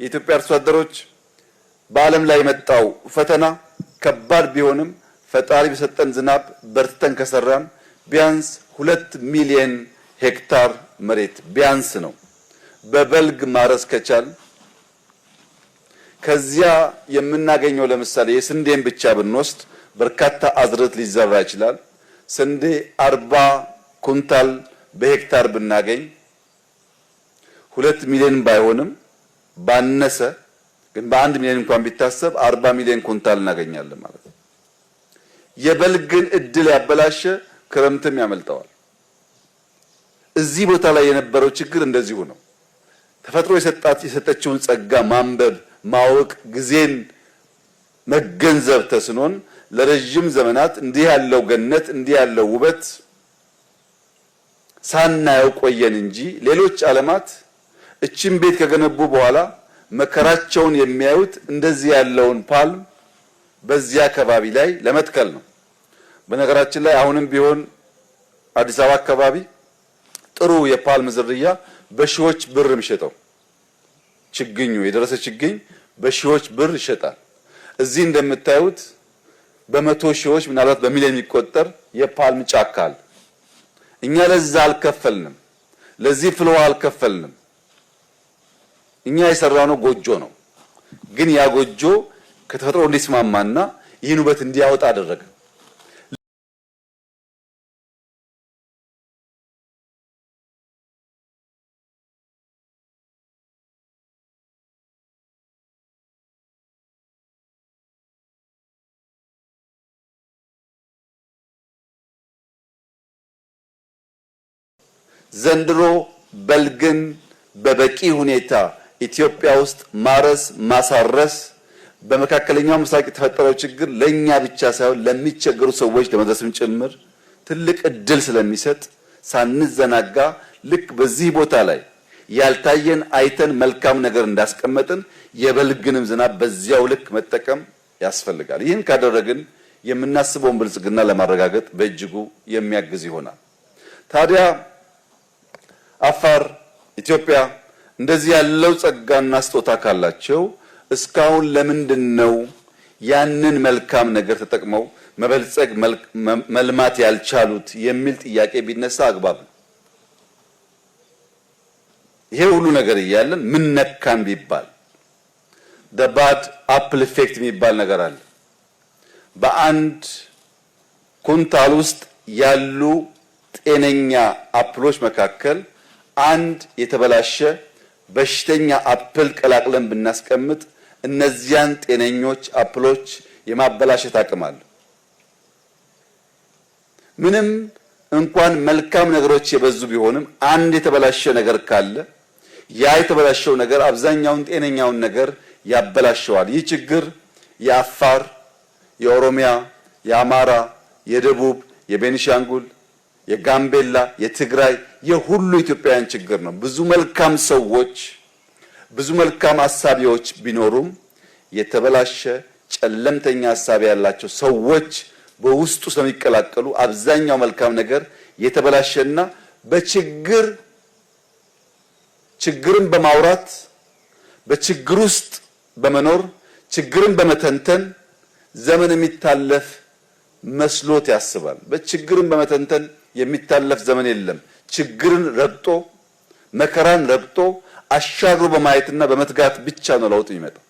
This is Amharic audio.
የኢትዮጵያ አርሶ አደሮች በዓለም ላይ የመጣው ፈተና ከባድ ቢሆንም ፈጣሪ በሰጠን ዝናብ በርትተን ከሰራን ቢያንስ 2 ሚሊዮን ሄክታር መሬት ቢያንስ ነው በበልግ ማረስ ከቻል ከዚያ የምናገኘው ለምሳሌ የስንዴን ብቻ ብንወስድ በርካታ አዝርዕት ሊዘራ ይችላል። ስንዴ 40 ኩንታል በሄክታር ብናገኝ 2 ሚሊዮን ባይሆንም ባነሰ ግን በ1 ሚሊዮን እንኳን ቢታሰብ 40 ሚሊዮን ኩንታል እናገኛለን ማለት ነው። የበልግን እድል ያበላሸ ክረምትም ያመልጠዋል። እዚህ ቦታ ላይ የነበረው ችግር እንደዚሁ ነው። ተፈጥሮ የሰጠችውን ጸጋ ማንበብ ማወቅ ጊዜን መገንዘብ ተስኖን ለረጅም ዘመናት እንዲህ ያለው ገነት እንዲህ ያለው ውበት ሳናየው ቆየን እንጂ ሌሎች ዓለማት እቺን ቤት ከገነቡ በኋላ መከራቸውን የሚያዩት እንደዚህ ያለውን ፓልም በዚያ አካባቢ ላይ ለመትከል ነው። በነገራችን ላይ አሁንም ቢሆን አዲስ አበባ አካባቢ ጥሩ የፓልም ዝርያ በሺዎች ብር የሚሸጠው ችግኙ የደረሰ ችግኝ በሺዎች ብር ይሸጣል። እዚህ እንደምታዩት በመቶ ሺዎች ምናልባት በሚሊዮን የሚቆጠር የፓልም ጫካ አለ። እኛ ለዛ አልከፈልንም፣ ለዚህ ፍልዋ አልከፈልንም። እኛ የሰራነው ጎጆ ነው። ግን ያ ጎጆ ከተፈጥሮ እንዲስማማና ይህን ውበት እንዲያወጣ አደረገ። ዘንድሮ በልግን በበቂ ሁኔታ ኢትዮጵያ ውስጥ ማረስ ማሳረስ በመካከለኛው ምስራቅ የተፈጠረው ችግር ለኛ ብቻ ሳይሆን ለሚቸገሩ ሰዎች ለመድረስም ጭምር ትልቅ እድል ስለሚሰጥ ሳንዘናጋ ልክ በዚህ ቦታ ላይ ያልታየን አይተን መልካም ነገር እንዳስቀመጥን የበልግንም ዝናብ በዚያው ልክ መጠቀም ያስፈልጋል። ይህን ካደረግን የምናስበውን ብልጽግና ለማረጋገጥ በእጅጉ የሚያግዝ ይሆናል። ታዲያ አፋር ኢትዮጵያ እንደዚህ ያለው ጸጋና ስጦታ ካላቸው እስካሁን ለምንድነው ያንን መልካም ነገር ተጠቅመው መበልጸግ መልማት ያልቻሉት የሚል ጥያቄ ቢነሳ አግባብ ነው። ይሄ ሁሉ ነገር እያለን ምን ነካን ቢባል the bad apple effect የሚባል ነገር አለ። በአንድ ኩንታል ውስጥ ያሉ ጤነኛ አፕሎች መካከል አንድ የተበላሸ በሽተኛ አፕል ቀላቅለን ብናስቀምጥ እነዚያን ጤነኞች አፕሎች የማበላሸት አቅም አለ። ምንም እንኳን መልካም ነገሮች የበዙ ቢሆንም አንድ የተበላሸ ነገር ካለ ያ የተበላሸው ነገር አብዛኛውን ጤነኛውን ነገር ያበላሸዋል። ይህ ችግር የአፋር፣ የኦሮሚያ፣ የአማራ፣ የደቡብ፣ የቤኒሻንጉል፣ የጋምቤላ፣ የትግራይ የሁሉ ኢትዮጵያውያን ችግር ነው። ብዙ መልካም ሰዎች ብዙ መልካም አሳቢዎች ቢኖሩም የተበላሸ ጨለምተኛ ሐሳብ ያላቸው ሰዎች በውስጡ ስለሚቀላቀሉ አብዛኛው መልካም ነገር የተበላሸና ችግርን በማውራት በችግር ውስጥ በመኖር ችግርን በመተንተን ዘመን የሚታለፍ መስሎት ያስባል። በችግርን በመተንተን የሚታለፍ ዘመን የለም። ችግርን ረግጦ መከራን ረግጦ አሻግሮ በማየትና በመትጋት ብቻ ነው ለውጥ የሚመጣው።